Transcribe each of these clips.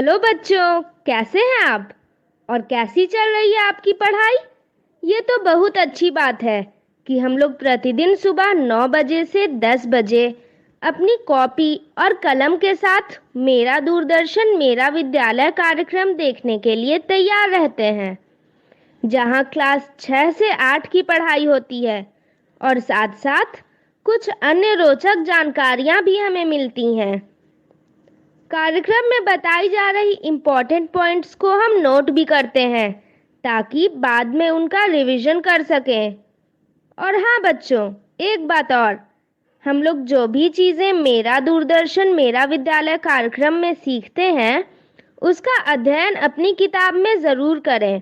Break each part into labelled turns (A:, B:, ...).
A: Hello बच्चों, कैसे हैं आप? और कैसी चल रही है आपकी पढ़ाई? ये तो बहुत अच्छी बात है कि हम लोग प्रतिदिन सुबह 9 बजे से 10 बजे अपनी कॉपी और कलम के साथ मेरा दूरदर्शन मेरा विद्यालय कार्यक्रम देखने के लिए तैयार रहते हैं, जहां क्लास 6 से 8 की पढ़ाई होती है और साथ साथ कुछ अन्य रोचक जानकारियां भी हमें मिलती हैं। कार्यक्रम में बताई जा रही इम्पोर्टेंट पॉइंट्स को हम नोट भी करते हैं ताकि बाद में उनका रिवीजन कर सकें। और हाँ बच्चों, एक बात और, हम लोग जो भी चीज़ें मेरा दूरदर्शन मेरा विद्यालय कार्यक्रम में सीखते हैं उसका अध्ययन अपनी किताब में ज़रूर करें।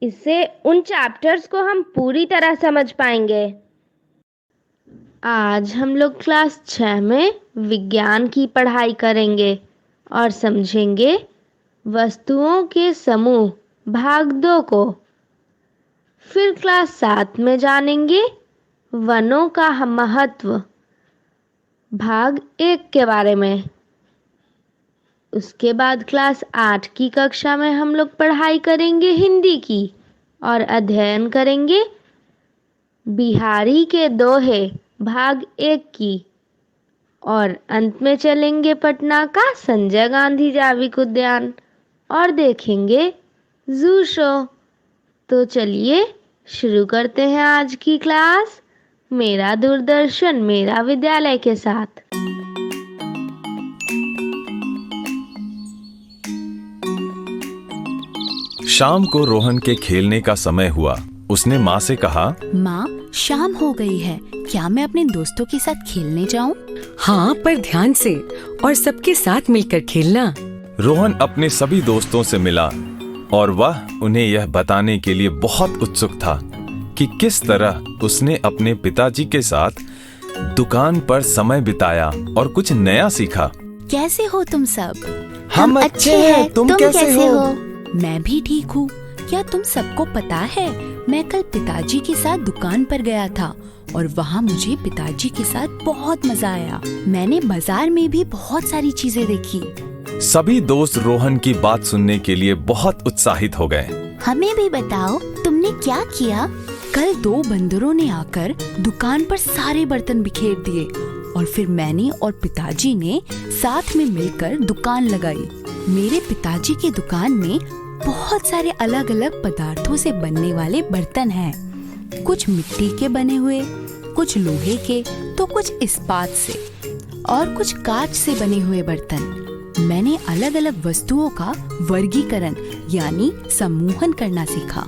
A: इससे उन चैप्टर्स को हम पूरी तरह समझ पाएंगे। आज हम लोग क्लास 6 में विज्ञान की पढ़ाई करेंगे और समझेंगे वस्तुओं के समूह भाग 2 को। फिर क्लास 7 में जानेंगे वनों का महत्व भाग 1 के बारे में। उसके बाद क्लास 8 की कक्षा में हम लोग पढ़ाई करेंगे हिंदी की और अध्ययन करेंगे बिहारी के दोहे भाग 1 की। और अंत में चलेंगे पटना का संजय गांधी जैविक उद्यान और देखेंगे जू शो। तो चलिए शुरू करते हैं आज की क्लास मेरा दूरदर्शन मेरा विद्यालय के साथ।
B: शाम को रोहन के खेलने का समय हुआ। उसने माँ से कहा,
C: माँ, शाम हो गई है, क्या मैं अपने दोस्तों के साथ खेलने जाऊँ?
D: हाँ, पर ध्यान से और सबके साथ मिलकर खेलना।
B: रोहन अपने सभी दोस्तों से मिला और वह उन्हें यह बताने के लिए बहुत उत्सुक था कि किस तरह उसने अपने पिताजी के साथ दुकान पर समय बिताया और कुछ नया सीखा।
C: कैसे हो तुम सब?
B: हम अच्छे हैं, तुम कैसे हो?
C: मैं भी ठीक हूँ। क्या तुम सबको पता है, मैं कल पिताजी के साथ दुकान पर गया था और वहाँ मुझे पिताजी के साथ बहुत मजा आया। मैंने बाजार में भी बहुत सारी चीजें देखी।
B: सभी दोस्त रोहन की बात सुनने के लिए बहुत उत्साहित हो गए।
C: हमें भी बताओ, तुमने क्या किया? कल 2 बंदरों ने आकर दुकान पर सारे बर्तन बिखेर दिए और फिर मैंने और पिताजी ने साथ में मिलकर दुकान लगाई। मेरे पिताजी की दुकान में बहुत सारे अलग अलग पदार्थों से बनने वाले बर्तन हैं। कुछ मिट्टी के बने हुए, कुछ लोहे के, तो कुछ इस्पात से और कुछ कांच से बने हुए बर्तन। मैंने अलग अलग वस्तुओं का वर्गीकरण यानी समूहन करना सीखा।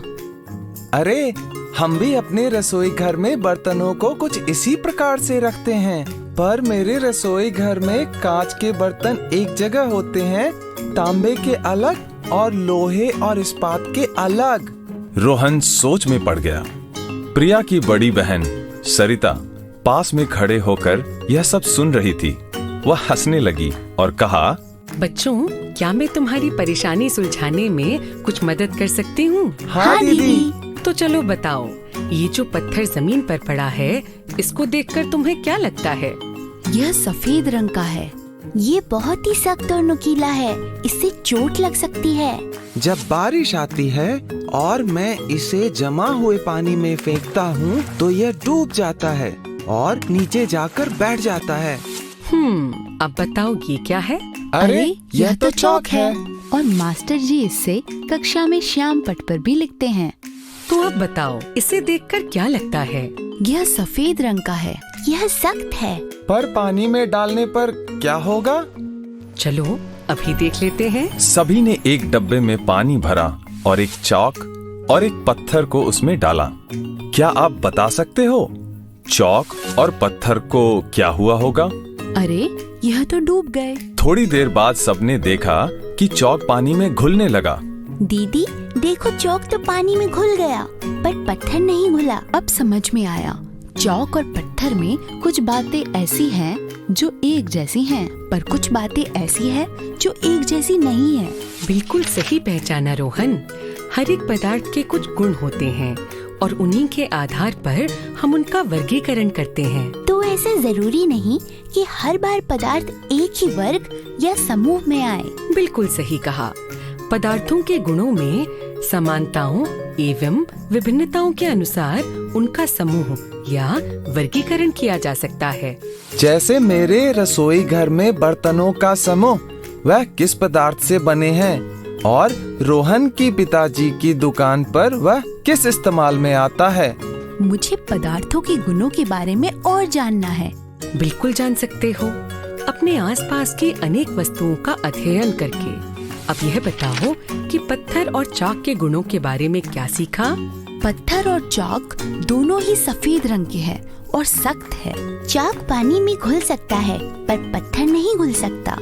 E: अरे, हम भी अपने रसोई घर में बर्तनों को कुछ इसी प्रकार से रखते हैं, पर मेरे रसोई घर में कांच के बर्तन एक जगह होते हैं, तांबे के अलग और लोहे और इस्पात के अलग।
B: रोहन सोच में पड़ गया। प्रिया की बड़ी बहन सरिता पास में खड़े होकर यह सब सुन रही थी। वह हंसने लगी और कहा,
D: बच्चों, क्या मैं तुम्हारी परेशानी सुलझाने में कुछ मदद कर सकती हूँ?
E: हाँ दीदी।
D: तो चलो बताओ, ये जो पत्थर जमीन पर पड़ा है, इसको देखकर तुम्हें क्या लगता है?
C: यह सफेद रंग का है। ये बहुत ही सख्त और नुकीला है, इससे चोट लग सकती है।
E: जब बारिश आती है और मैं इसे जमा हुए पानी में फेंकता हूँ तो यह डूब जाता है और नीचे जाकर बैठ जाता है।
D: अब बताओ ये क्या है?
E: अरे, यह तो चौक है।
C: और मास्टर जी इससे कक्षा में श्याम पट पर भी लिखते हैं।
D: तो अब बताओ, इसे देखकर क्या लगता है?
C: यह सफेद रंग का है, यह सख्त है।
E: पर पानी में डालने पर क्या होगा?
D: चलो अभी देख लेते हैं।
B: सभी ने एक डब्बे में पानी भरा और एक चौक और एक पत्थर को उसमें डाला। क्या आप बता सकते हो चौक और पत्थर को क्या हुआ होगा?
C: अरे, यह तो डूब गए।
B: थोड़ी देर बाद सबने देखा कि चौक पानी में घुलने लगा।
C: दीदी देखो, चौक तो पानी में घुल गया पर पत्थर नहीं घुला। अब समझ में आया, चौक और पत्थर में कुछ बातें ऐसी हैं जो एक जैसी हैं, पर कुछ बातें ऐसी हैं जो एक जैसी नहीं है।
D: बिल्कुल सही पहचाना रोहन। हर एक पदार्थ के कुछ गुण होते हैं और उन्हीं के आधार पर हम उनका वर्गीकरण करते हैं।
C: तो ऐसा जरूरी नहीं कि हर बार पदार्थ एक ही वर्ग या समूह में आए।
D: बिल्कुल सही कहा। पदार्थों के गुणों में समानताओं एवं विभिन्नताओं के अनुसार उनका समूह या वर्गीकरण किया जा सकता है।
E: जैसे मेरे रसोई घर में बर्तनों का समूह वह किस पदार्थ से बने हैं, और रोहन की पिताजी की दुकान पर वह किस इस्तेमाल में आता है।
C: मुझे पदार्थों के गुणों के बारे में और जानना है।
D: बिल्कुल जान सकते हो, अपने आसपास की अनेक वस्तुओं का अध्ययन करके। अब यह बताओ कि पत्थर और चाक के गुणों के बारे में क्या सीखा?
C: पत्थर और चाक दोनों ही सफेद रंग के हैं और सख्त है। चाक पानी में घुल सकता है पर पत्थर नहीं घुल सकता।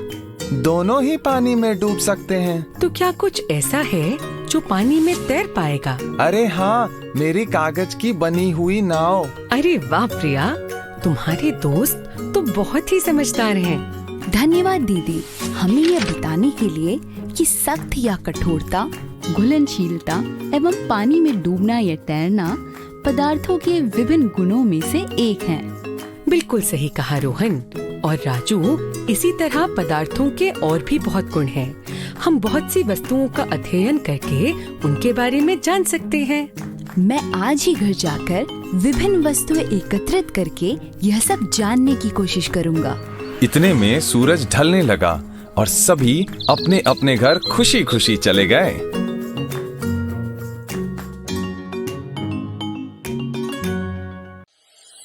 E: दोनों ही पानी में डूब सकते हैं।
D: तो क्या कुछ ऐसा है जो पानी में तैर पाएगा?
E: अरे हाँ, मेरी कागज की बनी हुई नाव।
D: अरे वाह प्रिया, तुम्हारे दोस्त तो बहुत ही समझदार हैं।
C: धन्यवाद दीदी, हमें यह बताने के लिए कि सख्त या कठोरता, घुलनशीलता एवं पानी में डूबना या तैरना पदार्थों के विभिन्न गुणों में से एक है।
D: बिल्कुल सही कहा रोहन और राजू। इसी तरह पदार्थों के और भी बहुत गुण हैं। हम बहुत सी वस्तुओं का अध्ययन करके उनके बारे में जान सकते हैं।
C: मैं आज ही घर जाकर विभिन्न वस्तुएं एकत्रित करके यह सब जानने की कोशिश करूंगा।
B: इतने में सूरज ढलने लगा और सभी अपने अपने घर खुशी खुशी चले गए।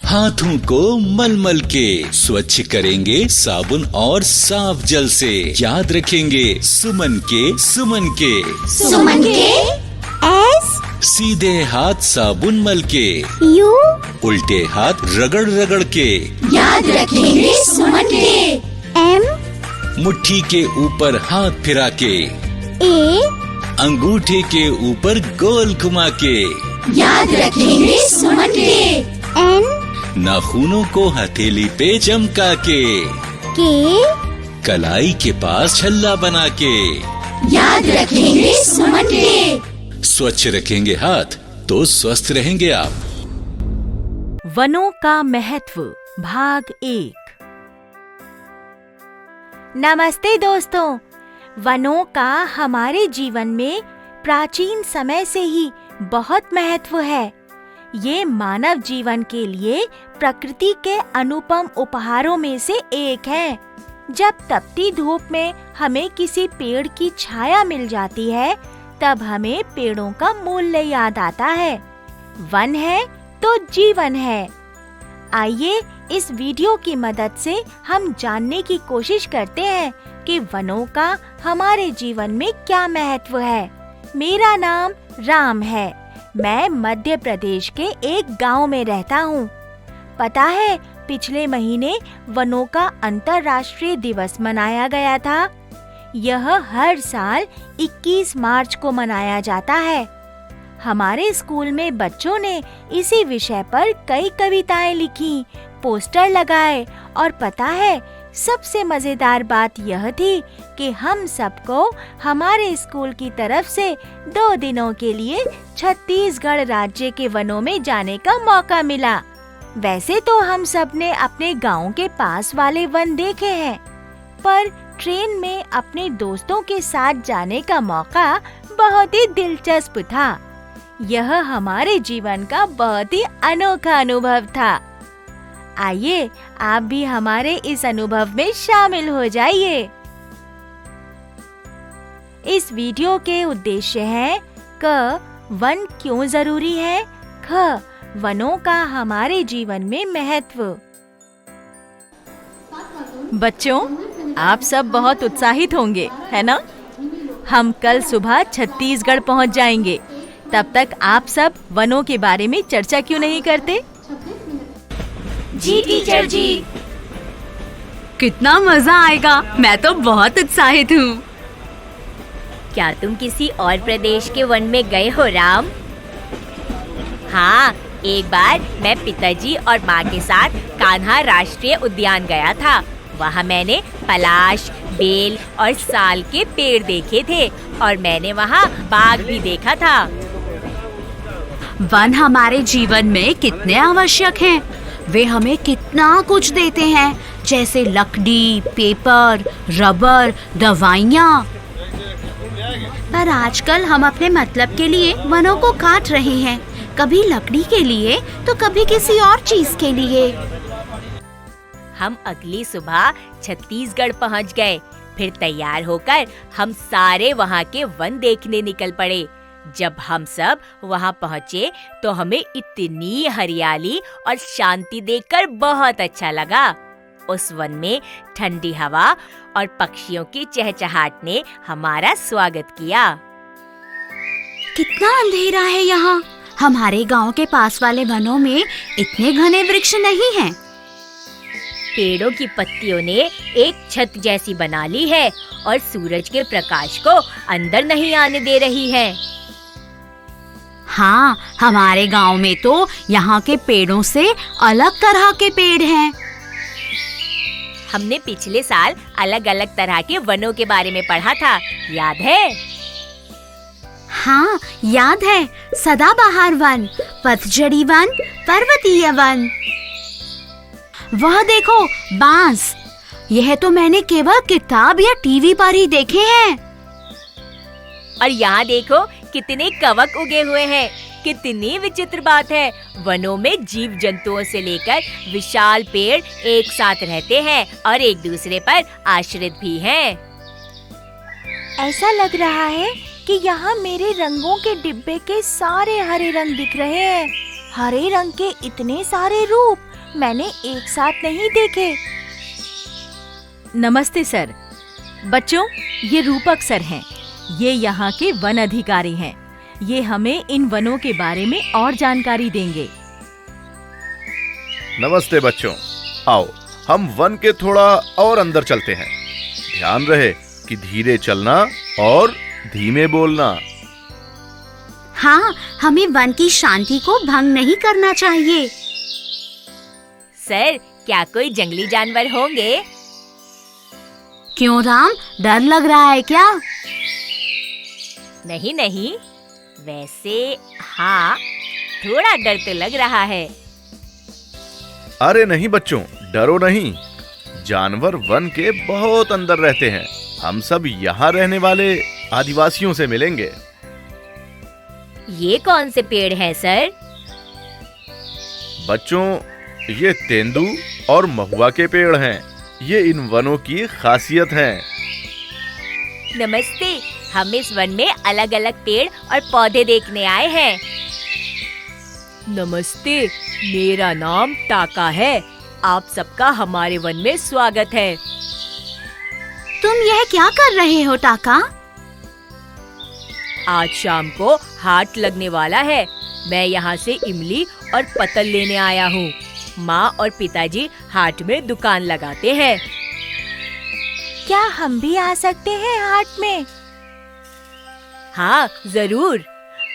F: हाथों को मलमल के स्वच्छ करेंगे साबुन और साफ जल से। याद रखेंगे सुमन के
G: एस
F: सीधे हाथ साबुन मल के,
G: यू
F: उल्टे हाथ रगड़ रगड़ के।
G: याद रखेंगे सुमन के। एम
F: मुट्ठी के ऊपर हाथ फिरा के,
G: ए
F: अंगूठे के ऊपर गोल घुमा के।
G: याद रखेंगे सुमन के। एन
F: नाखूनों को हथेली पे चमका के, कलाई के पास छल्ला बना के।
G: याद रखेंगे सुमन के।
F: स्वच्छ रखेंगे हाथ तो स्वस्थ रहेंगे आप।
H: वनों का महत्व भाग 1। नमस्ते दोस्तों। वनों का हमारे जीवन में प्राचीन समय से ही बहुत महत्व है। ये मानव जीवन के लिए प्रकृति के अनुपम उपहारों में से एक है। जब तपती धूप में हमें किसी पेड़ की छाया मिल जाती है, तब हमें पेड़ों का मूल्य याद आता है। वन है तो जीवन है। आइए इस वीडियो की मदद से हम जानने की कोशिश करते हैं कि वनों का हमारे जीवन में क्या महत्व है। मेरा नाम राम है। मैं मध्य प्रदेश के एक गांव में रहता हूँ। पता है, पिछले महीने वनों का अंतर्राष्ट्रीय दिवस मनाया गया था। यह हर साल 21 मार्च को मनाया जाता है। हमारे स्कूल में बच्चों ने इसी विषय पर कई कविताएं लिखी, पोस्टर लगाए और पता है, सबसे मजेदार बात यह थी कि हम सबको हमारे स्कूल की तरफ से 2 दिनों के लिए छत्तीसगढ़ राज्य के वनों में जाने का मौका मिला। वैसे तो हम सब ने अपने गांव के पास वाले वन देखे हैं, पर ट्रेन में अपने दोस्तों के साथ जाने का मौका बहुत ही दिलचस्प था। यह हमारे जीवन का बहुत ही अनोखा अनुभव था। आइए आप भी हमारे इस अनुभव में शामिल हो जाइए। इस वीडियो के उद्देश्य हैं क वन क्यों जरूरी है, ख वनों का हमारे जीवन में महत्व। बच्चों, आप सब बहुत उत्साहित होंगे, है ना? हम कल सुबह छत्तीसगढ़ पहुंच जाएंगे। तब तक आप सब वनों के बारे में चर्चा क्यों नहीं करते?
G: जी टीचर जी।
I: कितना मजा आएगा, मैं तो बहुत उत्साहित हूँ।
J: क्या तुम किसी और प्रदेश के वन में गए हो राम? हाँ, एक बार मैं पिताजी और माँ के साथ कान्हा राष्ट्रीय उद्यान गया था। वहाँ मैंने पलाश, बेल और साल के पेड़ देखे थे और मैंने वहाँ बाघ भी देखा था।
I: वन हमारे जीवन में कितने आवश्यक हैं?
C: वे हमें कितना कुछ देते हैं, जैसे लकड़ी, पेपर, रबर, दवाइयाँ। पर आजकल हम अपने मतलब के लिए वनों को काट रहे हैं, कभी लकड़ी के लिए तो कभी किसी और चीज के लिए।
J: हम अगली सुबह छत्तीसगढ़ पहुंच गए। फिर तैयार होकर हम सारे वहाँ के वन देखने निकल पड़े। जब हम सब वहाँ पहुँचे तो हमें इतनी हरियाली और शांति देखकर बहुत अच्छा लगा। उस वन में ठंडी हवा और पक्षियों की चहचहाट ने हमारा स्वागत किया।
C: कितना अंधेरा है यहाँ। हमारे गांव के पास वाले वनों में इतने घने वृक्ष नहीं हैं।
J: पेड़ों की पत्तियों ने एक छत जैसी बना ली है और सूरज के प्रकाश को अंदर नहीं आने दे रही है।
C: हाँ, हमारे गांव में तो यहाँ के पेड़ों से अलग तरह के पेड़ हैं।
J: हमने पिछले साल अलग अलग तरह के वनों के बारे में पढ़ा था, याद है?
C: हाँ, याद है। सदाबहार वन, पतझड़ी वन, पर्वतीय वन। वह देखो, बांस। यह तो मैंने केवल किताब या टीवी पर ही देखे हैं।
J: और यहाँ देखो कितने कवक उगे हुए हैं। कितनी विचित्र बात है, वनों में जीव जंतुओं से लेकर विशाल पेड़ एक साथ रहते हैं और एक दूसरे पर आश्रित भी हैं।
H: ऐसा लग रहा है कि यहाँ मेरे रंगों के डिब्बे के सारे हरे रंग दिख रहे हैं। हरे रंग के इतने सारे रूप मैंने एक साथ नहीं देखे।
K: नमस्ते सर। बच्चों, ये रूपक सर हैं। ये यहाँ के वन अधिकारी हैं। ये हमें इन वनों के बारे में और जानकारी देंगे।
L: नमस्ते बच्चों, आओ हम वन के थोड़ा और अंदर चलते हैं। ध्यान रहे कि धीरे चलना और धीमे बोलना।
C: हाँ, हमें वन की शांति को भंग नहीं करना चाहिए।
J: सर, क्या कोई जंगली जानवर होंगे?
C: क्यों राम, डर लग रहा है क्या?
J: नहीं नहीं, वैसे हाँ, थोड़ा डर तो लग रहा है।
L: अरे नहीं बच्चों, डरो नहीं। जानवर वन के बहुत अंदर रहते हैं। हम सब यहाँ रहने वाले आदिवासियों से मिलेंगे।
J: ये कौन से पेड़ हैं सर?
L: बच्चों, ये तेंदू और महुआ के पेड़ हैं। ये इन वनों की खासियत है।
J: नमस्ते, हम इस वन में अलग अलग पेड़ और पौधे देखने आए हैं।
K: नमस्ते, मेरा नाम टाका है। आप सबका हमारे वन में स्वागत है।
C: तुम यह क्या कर रहे हो टाका?
K: आज शाम को हाट लगने वाला है। मैं यहाँ से इमली और पतल लेने आया हूँ। माँ और पिताजी हाट में दुकान लगाते हैं।
H: क्या हम भी आ सकते हैं हाट में?
K: हाँ जरूर,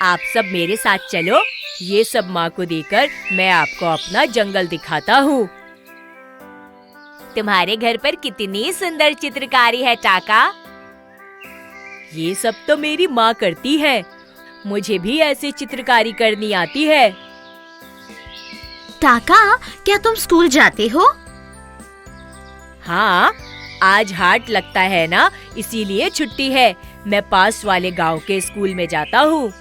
K: आप सब मेरे साथ चलो। ये सब माँ को देकर मैं आपको अपना जंगल दिखाता हूँ।
J: तुम्हारे घर पर कितनी सुंदर चित्रकारी है टाका।
K: ये सब तो मेरी माँ करती है। मुझे भी ऐसे चित्रकारी करनी आती है।
C: टाका, क्या तुम स्कूल जाते हो?
K: हाँ, आज हाट लगता है ना, इसीलिए छुट्टी है। मैं पास वाले गांव के स्कूल में जाता हूँ।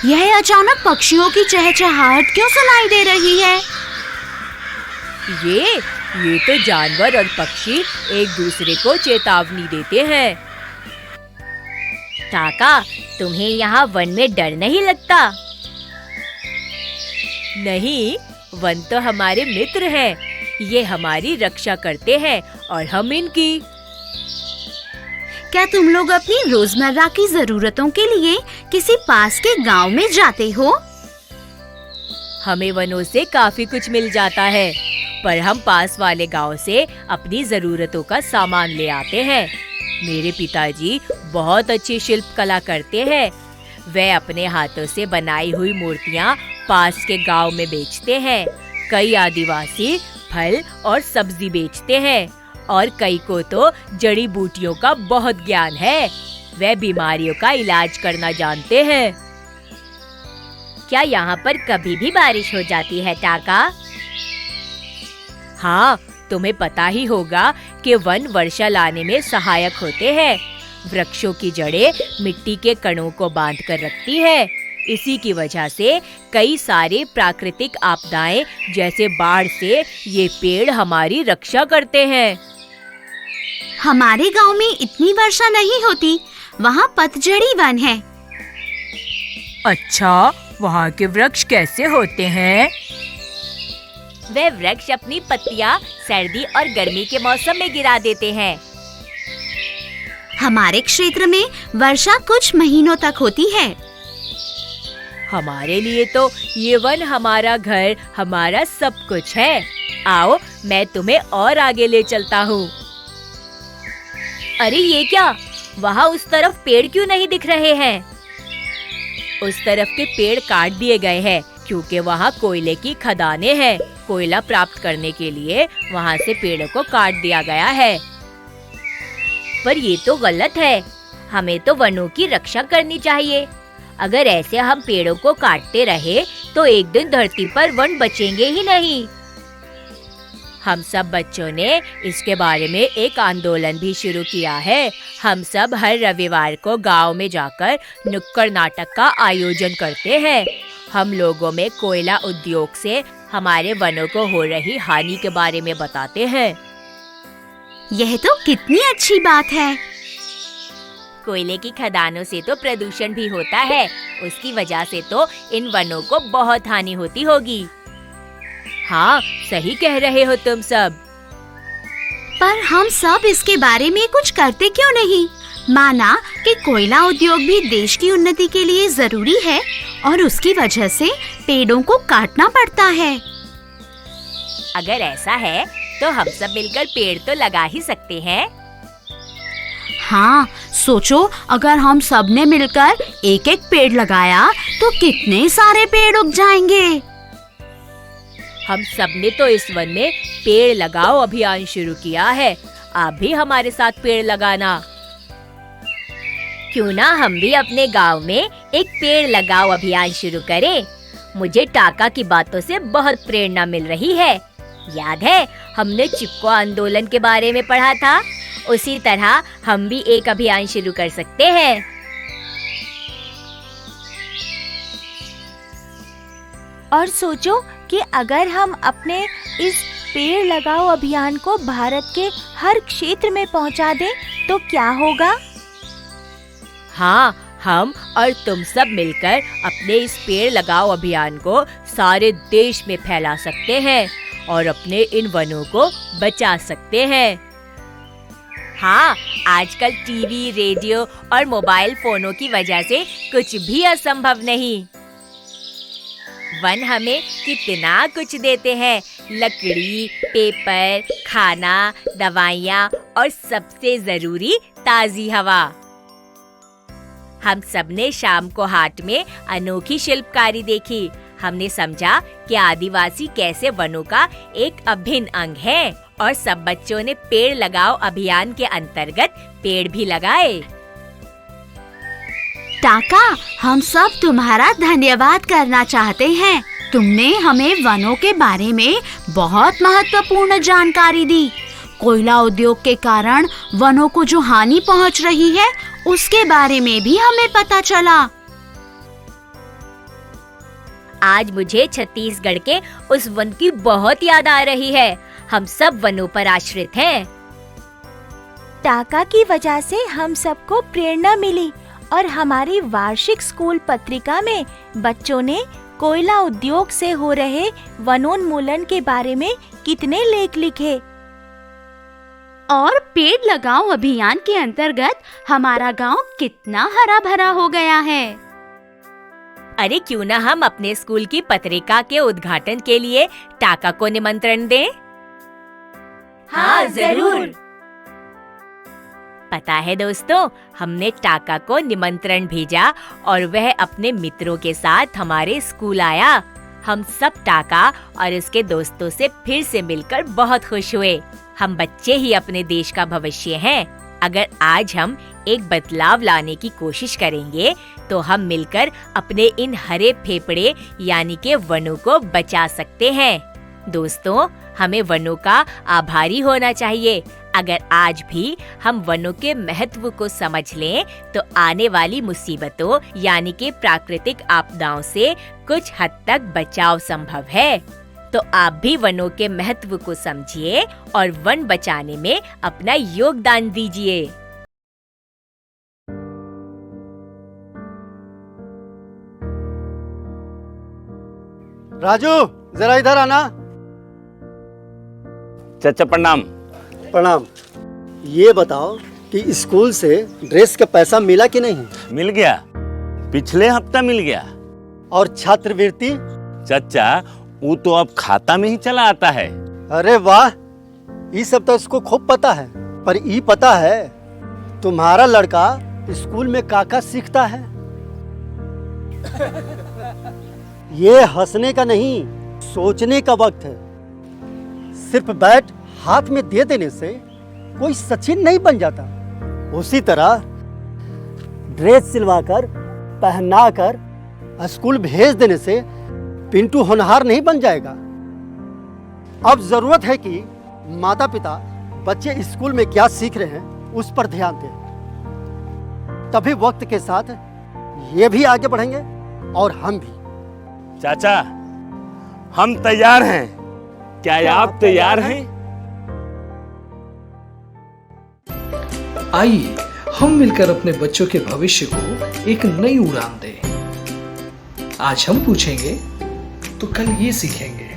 C: यह अचानक पक्षियों की चहचहाहट क्यों सुनाई दे रही है?
K: ये तो जानवर और पक्षी एक दूसरे को चेतावनी देते हैं।
J: टाका, तुम्हें यहाँ वन में डर नहीं लगता?
K: नहीं, वन तो हमारे मित्र हैं। ये हमारी रक्षा करते हैं और हम इनकी।
C: क्या तुम लोग अपनी रोजमर्रा की जरूरतों के लिए किसी पास के गांव में जाते हो?
K: हमें वनों से काफी कुछ मिल जाता है, पर हम पास वाले गांव से अपनी जरूरतों का सामान ले आते हैं। मेरे पिताजी बहुत अच्छी शिल्प कला करते हैं। वे अपने हाथों से बनाई हुई मूर्तियाँ पास के गांव में बेचते हैं। कई आदिवासी फल और सब्जी बेचते हैं और कई को तो जड़ी बूटियों का बहुत ज्ञान है। वे बीमारियों का इलाज करना जानते हैं।
J: क्या यहाँ पर कभी भी बारिश हो जाती है टाका? हाँ, तुम्हें पता ही होगा कि वन वर्षा लाने में सहायक होते हैं। वृक्षों की जड़ें मिट्टी के कणों को बांध कर रखती है। इसी की वजह से कई सारे प्राकृतिक आपदाएं जैसे बाढ़ से ये पेड़ हमारी रक्षा करते हैं।
G: हमारे गांव में इतनी वर्षा नहीं होती, वहाँ पतझड़ी वन है।
K: अच्छा, वहाँ के वृक्ष कैसे होते हैं?
J: वे वृक्ष अपनी पत्तियाँ सर्दी और गर्मी के मौसम में गिरा देते हैं।
G: हमारे क्षेत्र में वर्षा कुछ महीनों तक होती है।
J: हमारे लिए तो ये वन हमारा घर, हमारा सब कुछ है। आओ, मैं तुम्हें और आगे ले चलता हूँ। अरे ये क्या? वहाँ उस तरफ पेड़ क्यों नहीं दिख रहे हैं? उस तरफ के पेड़ काट दिए गए हैं क्योंकि वहाँ कोयले की खदानें हैं। कोयला प्राप्त करने के लिए वहाँ से पेड़ों को काट दिया गया है। पर ये तो गलत है। हमें तो वनों की रक्षा करनी चाहिए। अगर ऐसे हम पेड़ों को काटते रहे तो एक दिन धरती पर वन बचेंगे ही नहीं। हम सब बच्चों ने इसके बारे में एक आंदोलन भी शुरू किया है। हम सब हर रविवार को गांव में जाकर नुक्कड़ नाटक का आयोजन करते हैं। हम लोगों में कोयला उद्योग से हमारे वनों को हो रही हानि के बारे में बताते हैं।
G: यह तो कितनी अच्छी बात है।
J: कोयले की खदानों से तो प्रदूषण भी होता है। उसकी वजह से तो इन वनों को बहुत हानि होती होगी। हाँ, सही कह रहे हो तुम सब।
G: पर हम सब इसके बारे में कुछ करते क्यों नहीं? माना कि कोयला उद्योग भी देश की उन्नति के लिए जरूरी है और उसकी वजह से पेड़ों को काटना पड़ता है।
J: अगर ऐसा है तो हम सब मिलकर पेड़ तो लगा ही सकते हैं।
G: हाँ, सोचो अगर हम सब ने मिलकर एक एक पेड़ लगाया तो कितने सारे पेड़ उग जाएंगे।
J: हम सब ने तो इस वन में पेड़ लगाओ अभियान शुरू किया है। आप भी हमारे साथ पेड़ लगाना। क्यों ना हम भी अपने गांव में एक पेड़ लगाओ अभियान शुरू करें। मुझे टाका की बातों से बहुत प्रेरणा मिल रही है। याद है हमने चिपको आंदोलन के बारे में पढ़ा था? उसी तरह हम भी एक अभियान शुरू कर सकते हैं।
H: और सोचो कि अगर हम अपने इस पेड़ लगाओ अभियान को भारत के हर क्षेत्र में पहुंचा दें तो क्या होगा?
J: हाँ, हम और तुम सब मिलकर अपने इस पेड़ लगाओ अभियान को सारे देश में फैला सकते हैं और अपने इन वनों को बचा सकते हैं। हाँ, आजकल टीवी, रेडियो और मोबाइल फोनों की वजह से कुछ भी असंभव नहीं। वन हमें कितना कुछ देते हैं। लकड़ी, पेपर, खाना, दवाइयाँ और सबसे जरूरी ताजी हवा। हम सबने शाम को हाट में अनोखी शिल्पकारी देखी। हमने समझा कि आदिवासी कैसे वनों का एक अभिन्न अंग है और सब बच्चों ने पेड़ लगाओ अभियान के अंतर्गत पेड़ भी लगाए।
G: टाका, हम सब तुम्हारा धन्यवाद करना चाहते हैं। तुमने हमें वनों के बारे में बहुत महत्वपूर्ण जानकारी दी। कोयला उद्योग के कारण वनों को जो हानि पहुंच रही है, उसके बारे में भी हमें पता चला।
J: आज मुझे छत्तीसगढ़ के उस वन की बहुत याद आ रही है। हम सब वनों पर आश्रित हैं।
H: टाका की वजह से हम सबको प्रेरणा मिली और हमारी वार्षिक स्कूल पत्रिका में बच्चों ने कोयला उद्योग से हो रहे वनोन्मूलन के बारे में कितने लेख लिखे।
G: और पेड़ लगाओ अभियान के अंतर्गत हमारा गांव कितना हरा भरा हो गया है।
J: अरे क्यों ना हम अपने स्कूल की पत्रिका के उद्घाटन के लिए टाका को निमंत्रण दें?
H: हाँ, जरूर।
J: पता है दोस्तों, हमने टाका को निमंत्रण भेजा और वह अपने मित्रों के साथ हमारे स्कूल आया। हम सब टाका और उसके दोस्तों से फिर से मिलकर बहुत खुश हुए। हम बच्चे ही अपने देश का भविष्य हैं।
K: अगर आज हम एक बदलाव लाने की कोशिश करेंगे तो हम मिलकर अपने इन हरे फेफड़े यानी के वनों को बचा सकते हैं। दोस्तों, हमें वनों का आभारी होना चाहिए। अगर आज भी हम वनों के महत्व को समझ लें तो आने वाली मुसीबतों यानी कि प्राकृतिक आपदाओं से कुछ हद तक बचाव संभव है। तो आप भी वनों के महत्व को समझिए और वन बचाने में अपना योगदान दीजिए।
M: राजू, जरा इधर आना।
N: चाचा प्रणाम।
M: प्रणाम। ये बताओ कि स्कूल से ड्रेस का पैसा मिला कि नहीं?
N: मिल गया, पिछले हफ्ता मिल गया।
M: और छात्रवृत्ति?
N: चाचा वो तो अब खाता में ही चला आता है।
M: अरे वाह, ये सब तो इसको खूब पता है। पर ये पता है तुम्हारा लड़का स्कूल में काका सीखता है? ये हंसने का नहीं, सोचने का वक्त है। सिर्फ बैट हाथ में दे देने से कोई सचिन नहीं बन जाता। उसी तरह ड्रेस सिलवाकर पहनाकर स्कूल भेज देने से पिंटू होनहार नहीं बन जाएगा। अब जरूरत है कि माता पिता बच्चे स्कूल में क्या सीख रहे हैं उस पर ध्यान दें। तभी वक्त के साथ ये भी आगे बढ़ेंगे और हम भी।
N: चाचा, हम तैयार हैं। क्या आप तैयार हैं?
O: आइए हम मिलकर अपने बच्चों के भविष्य को एक नई उड़ान दें। आज हम पूछेंगे तो कल ये सीखेंगे।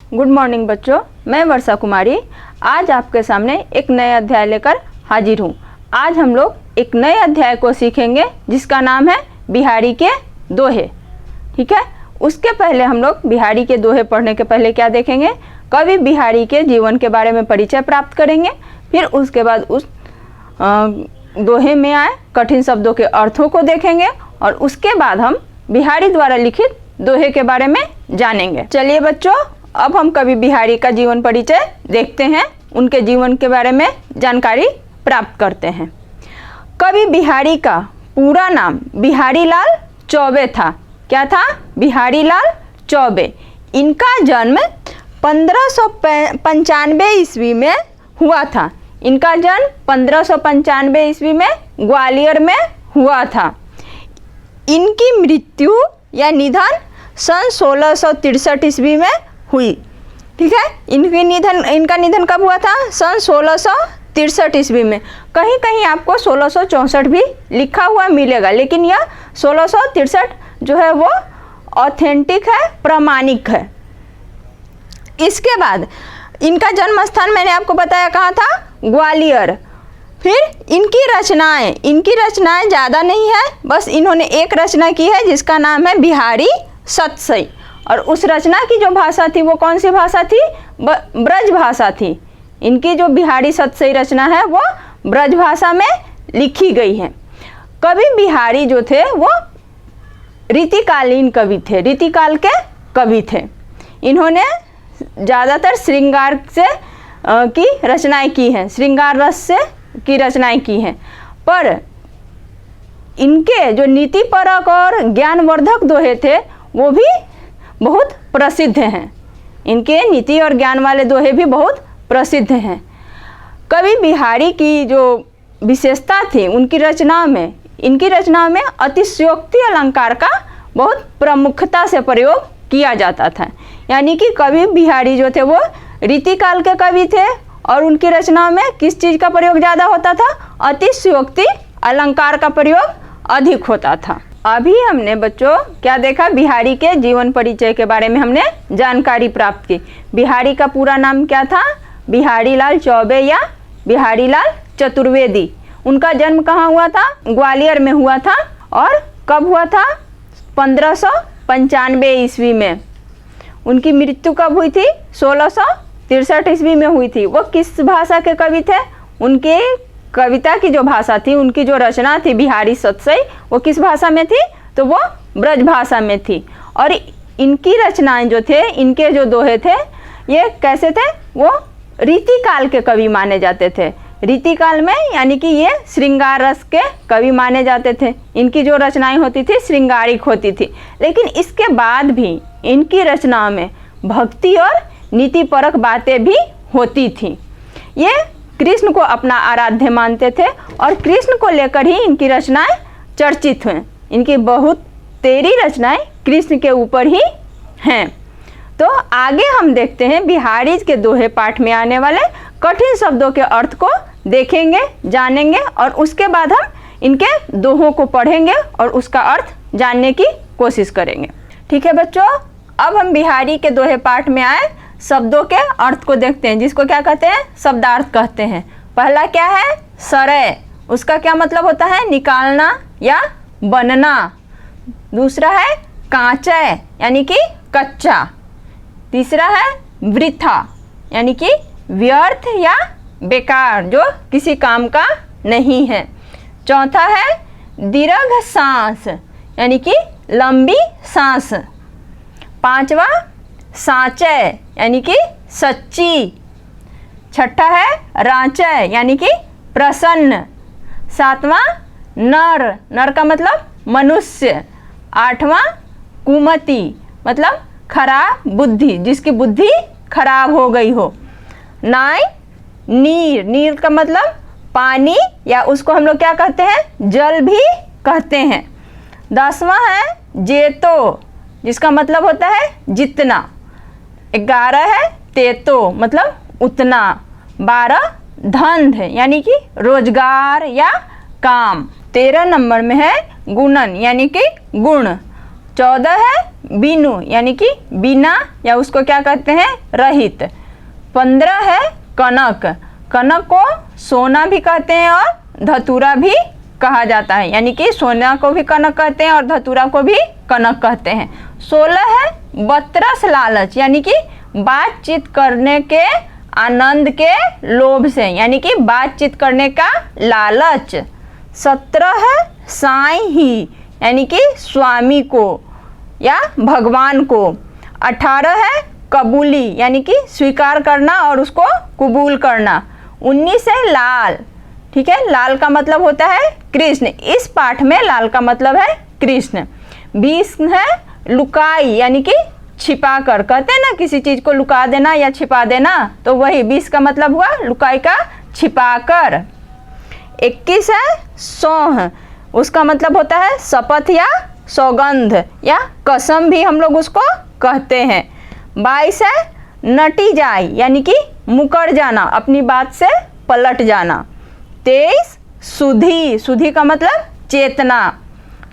P: गुड मॉर्निंग बच्चों, मैं वर्षा कुमारी आज आपके सामने एक नया अध्याय लेकर हाजिर हूँ। आज हम लोग एक नए अध्याय को सीखेंगे जिसका नाम है बिहारी के दोहे। ठीक है, उसके पहले हम लोग बिहारी के दोहे पढ़ने के पहले क्या देखेंगे? कवि बिहारी के जीवन के बारे में परिचय प्राप्त करेंगे। फिर उसके बाद उस दोहे में आए कठिन शब्दों के अर्थों को देखेंगे और उसके बाद हम बिहारी द्वारा लिखित दोहे के बारे में जानेंगे। चलिए बच्चों, अब हम कवि बिहारी का जीवन परिचय देखते हैं, उनके जीवन के बारे में जानकारी प्राप्त करते हैं। कवि बिहारी का पूरा नाम बिहारी लाल चौबे था। क्या था? बिहारी लाल चौबे। इनका जन्म 1595 ईस्वी में हुआ था। इनका जन्म 1595 ईस्वी में ग्वालियर में हुआ था। इनकी मृत्यु या निधन सन 1663 ईस्वी में हुई। ठीक है, इनका निधन कब हुआ था? सन 1663 ईस्वी में। कहीं कहीं आपको 1664 भी लिखा हुआ मिलेगा, लेकिन यह 1663 जो है वो ऑथेंटिक है, प्रमाणिक है। इसके बाद इनका जन्म स्थान मैंने आपको बताया कहाँ था? ग्वालियर। फिर इनकी रचनाएं ज़्यादा नहीं है, बस इन्होंने एक रचना की है जिसका नाम है बिहारी सतसई। और उस रचना की जो भाषा थी वो कौन सी भाषा थी? ब्रज भाषा थी। इनकी जो बिहारी सतसई रचना है वो ब्रज भाषा में लिखी गई है। कवि बिहारी जो थे वो रीतिकालीन कवि थे, रीतिकाल के कवि थे। इन्होंने ज़्यादातर श्रृंगार से की रचनाएं की हैं, श्रृंगार रस से की रचनाएं की हैं। पर इनके जो नीतिपरक और ज्ञानवर्धक दोहे थे वो भी बहुत प्रसिद्ध हैं। इनके नीति और ज्ञान वाले दोहे भी बहुत प्रसिद्ध हैं। कवि बिहारी की जो विशेषता थी इनकी रचनाओं में अतिशयोक्ति अलंकार का बहुत प्रमुखता से प्रयोग किया जाता था। यानी कि कवि बिहारी जो थे वो रीतिकाल के कवि थे और उनकी रचनाओं में किस चीज़ का प्रयोग ज़्यादा होता था? अतिशयोक्ति अलंकार का प्रयोग अधिक होता था। अभी हमने बच्चों क्या देखा? बिहारी के जीवन परिचय के बारे में हमने जानकारी प्राप्त की। बिहारी का पूरा नाम क्या था? बिहारी लाल चौबे या बिहारी लाल चतुर्वेदी। उनका जन्म कहाँ हुआ था? ग्वालियर में हुआ था। और कब हुआ था? 1595 ईस्वी में। उनकी मृत्यु कब हुई थी? 1663 ईस्वी में हुई थी। वो किस भाषा के कवि थे? उनके कविता की जो भाषा थी, उनकी जो रचना थी बिहारी सतसई, वो किस भाषा में थी? तो वो ब्रज भाषा में थी। और इनकी रचनाएं जो थे, इनके जो दोहे थे, ये कैसे थे? वो रीतिकाल के कवि माने जाते थे। रीतिकाल में यानी कि ये श्रृंगार रस के कवि माने जाते थे। इनकी जो रचनाएं होती थी श्रृंगारिक होती थी, लेकिन इसके बाद भी इनकी रचनाओं में भक्ति और नीतिपरक बातें भी होती थी। ये कृष्ण को अपना आराध्य मानते थे और कृष्ण को लेकर ही इनकी रचनाएं चर्चित हैं। इनकी बहुत तेरी रचनाएं कृष्ण के ऊपर ही हैं। तो आगे हम देखते हैं बिहारी के दोहे पाठ में आने वाले कठिन शब्दों के अर्थ को देखेंगे, जानेंगे और उसके बाद हम इनके दोहों को पढ़ेंगे और उसका अर्थ जानने की कोशिश करेंगे। ठीक है बच्चों, अब हम बिहारी के दोहे पाठ में आए शब्दों के अर्थ को देखते हैं, जिसको क्या कहते हैं? शब्दार्थ कहते हैं। पहला क्या है? सरय, उसका क्या मतलब होता है? निकालना या बनना। दूसरा है कांचय यानी कि कच्चा। तीसरा है वृथा यानी कि व्यर्थ या बेकार, जो किसी काम का नहीं है। चौथा है दीर्घ सांस यानी कि लंबी सांस। पांचवा साचय यानी कि सच्ची। छठा है रांचय यानी कि प्रसन्न। सातवां नर, नर का मतलब मनुष्य। आठवां कुमति मतलब खराब बुद्धि, जिसकी बुद्धि खराब हो गई हो। नाइन नीर, नीर का मतलब पानी या उसको हम लोग क्या कहते हैं? जल भी कहते हैं। 10वां है जेतो, जिसका मतलब होता है जितना। 11 है तेतो मतलब उतना। 12 धंध यानी कि रोजगार या काम। 13 नंबर में है गुणन यानी कि गुण। 14 है बिनु यानी कि बिना या उसको क्या कहते हैं? रहित। 15 है कनक, कनक को सोना भी कहते हैं और धतूरा भी कहा जाता है, यानी कि सोना को भी कनक कहते हैं और धतूरा को भी कनक कहते हैं। 16 है बतरस लालच यानी कि बातचीत करने के आनंद के लोभ से, यानी कि बातचीत करने का लालच। 17 है साईं ही यानी कि स्वामी को या भगवान को। 18 है कबूली यानी कि स्वीकार करना और उसको कबूल करना। 19 है लाल, ठीक है, लाल का मतलब होता है कृष्ण। इस पाठ में लाल का मतलब है कृष्ण। 20 है लुकाई यानी कि छिपा कर, कहते हैं ना किसी चीज को लुका देना या छिपा देना, तो वही 20 का मतलब हुआ लुकाई का छिपा कर। 21 है सौह, उसका मतलब होता है शपथ या सौगंध या कसम भी हम लोग उसको कहते हैं। 22 है नटी जाए यानी कि मुकर जाना, अपनी बात से पलट जाना। 23 सुधी, सुधी का मतलब चेतना।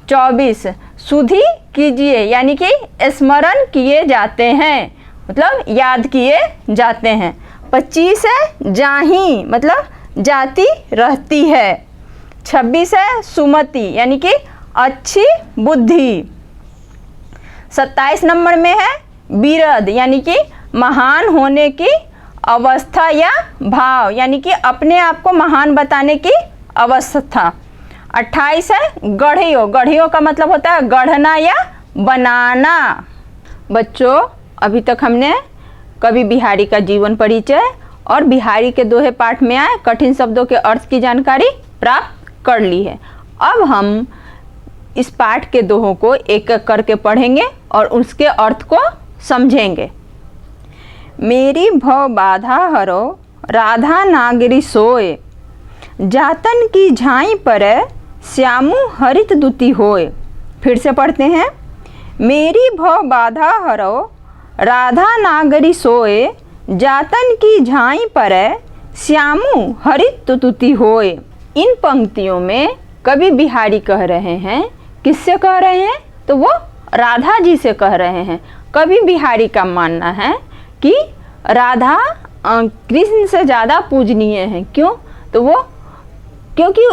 P: 24 सुधी कीजिए यानी कि स्मरण किए जाते हैं, मतलब याद किए जाते हैं। 25 है जाही मतलब जाती रहती है। 26 है सुमति यानी कि अच्छी बुद्धि। 27 नंबर में है बिरद यानी कि महान होने की अवस्था या भाव, यानी कि अपने आप को महान बताने की अवस्था। 28 है गढ़ियो, गढ़ियो का मतलब होता है गढ़ना या बनाना। बच्चों, अभी तक हमने कवि बिहारी का जीवन परिचय और बिहारी के दोहे पाठ में आए कठिन शब्दों के अर्थ की जानकारी प्राप्त कर ली है। अब हम इस पाठ के दोहों को एक एक करके पढ़ेंगे और उसके अर्थ को समझेंगे। मेरी भव बाधा हरो राधा नागरी सोए, जातन की झाई पर श्यामु हरित दुति होए। फिर से पढ़ते हैं। मेरी भव बाधा हरो राधा नागरी सोए, जातन की झाई पर श्यामु हरित दुति होए। इन पंक्तियों में कवि बिहारी कह रहे हैं, किससे कह रहे हैं? तो वो राधा जी से कह रहे हैं। कवि बिहारी का मानना है कि राधा कृष्ण से ज़्यादा पूजनीय है। क्यों? तो वो क्योंकि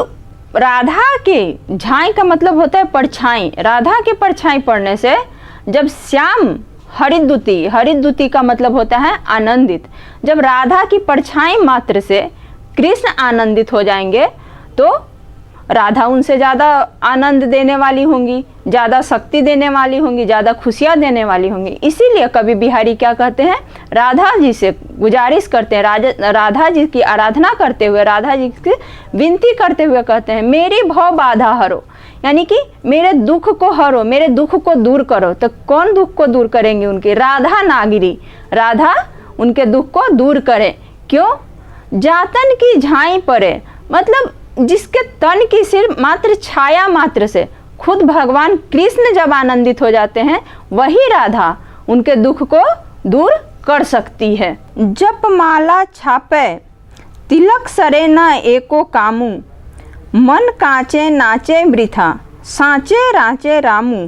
P: राधा के झाई का मतलब होता है परछाई, राधा के परछाई पड़ने से जब श्याम हरिद्युति, हरिद्युति का मतलब होता है आनंदित, जब राधा की परछाई मात्र से कृष्ण आनंदित हो जाएंगे तो राधा उनसे ज़्यादा आनंद देने वाली होंगी, ज़्यादा शक्ति देने वाली होंगी, ज़्यादा खुशियाँ देने वाली होंगी। इसीलिए कवि बिहारी क्या कहते हैं, राधा जी से गुजारिश करते हैं, राधा जी की आराधना करते हुए, राधा जी की विनती करते हुए कहते हैं, मेरी भव बाधा हरो, यानी कि मेरे दुख को हरो, मेरे दुख को दूर करो। तो कौन दुख को दूर करेंगे? उनकी राधा नागिरी, राधा उनके दुख को दूर करे। क्यों? जातन की झाई परे, मतलब जिसके तन की सिर्फ मात्र छाया मात्र से खुद भगवान कृष्ण जब आनंदित हो जाते हैं, वही राधा उनके दुख को दूर कर सकती है। जप माला छापे तिलक सरे न एको कामू, मन कांचे नाचे वृथा, सांचे राचे रामू।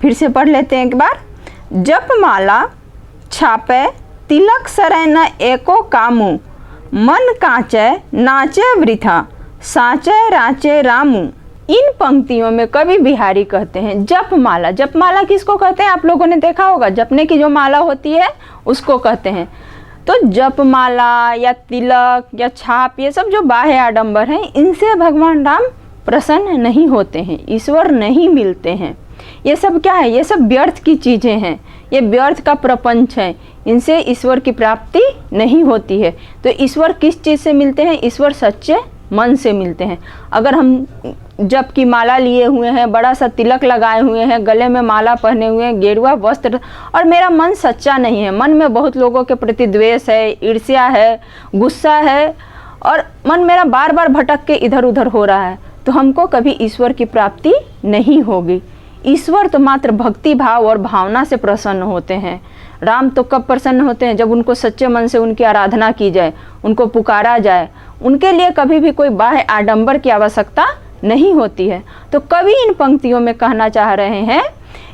P: फिर से पढ़ लेते हैं एक बार। जप माला छापे तिलक सरे न एको कामू, मन कांचे नाचे वृथा, सांचे राचे रामू। इन पंक्तियों में कवि बिहारी कहते हैं जपमाला। जपमाला किसको कहते हैं? आप लोगों ने देखा होगा, जपने की जो माला होती है उसको कहते हैं। तो जपमाला या तिलक या छाप, ये सब जो बाह्य आडंबर हैं, इनसे भगवान राम प्रसन्न नहीं होते हैं, ईश्वर नहीं मिलते हैं। ये सब क्या है? ये सब व्यर्थ की चीज़ें हैं, ये व्यर्थ का प्रपंच है, इनसे ईश्वर की प्राप्ति नहीं होती है। तो ईश्वर किस चीज़ से मिलते हैं? ईश्वर सच्चे मन से मिलते हैं। अगर हम जप की माला लिए हुए हैं, बड़ा सा तिलक लगाए हुए हैं, गले में माला पहने हुए हैं, गेरुआ वस्त्र, और मेरा मन सच्चा नहीं है, मन में बहुत लोगों के प्रति द्वेष है, ईर्ष्या है, गुस्सा है, और मन मेरा बार बार भटक के इधर उधर हो रहा है, तो हमको कभी ईश्वर की प्राप्ति नहीं होगी। ईश्वर तो मात्र भक्ति भाव और भावना से प्रसन्न होते हैं। राम तो कब प्रसन्न होते हैं? जब उनको सच्चे मन से उनकी आराधना की जाए, उनको पुकारा जाए। उनके लिए कभी भी कोई बाह्य आडंबर की आवश्यकता नहीं होती है। तो कवि इन पंक्तियों में कहना चाह रहे हैं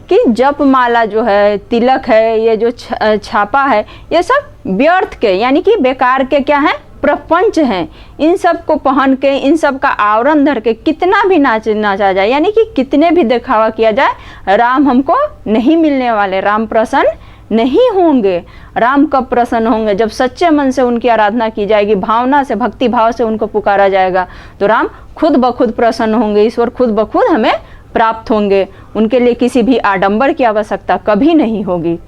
P: कि जपमाला जो है, तिलक है, ये जो छापा है, ये सब व्यर्थ के, यानी कि बेकार के क्या है? प्रपंच हैं। इन सब को पहन के, इन सब का आवरण धर के कितना भी नाचा जाए, यानी कि कितने भी दिखावा किया जाए, राम हमको नहीं मिलने वाले, राम प्रसन्न नहीं होंगे। राम कब प्रसन्न होंगे? जब सच्चे मन से उनकी आराधना की जाएगी, भावना से, भक्ति भाव से उनको पुकारा जाएगा, तो राम खुद ब खुद प्रसन्न होंगे, ईश्वर खुद ब खुद हमें प्राप्त होंगे। उनके लिए किसी भी आडंबर की आवश्यकता कभी नहीं होगी।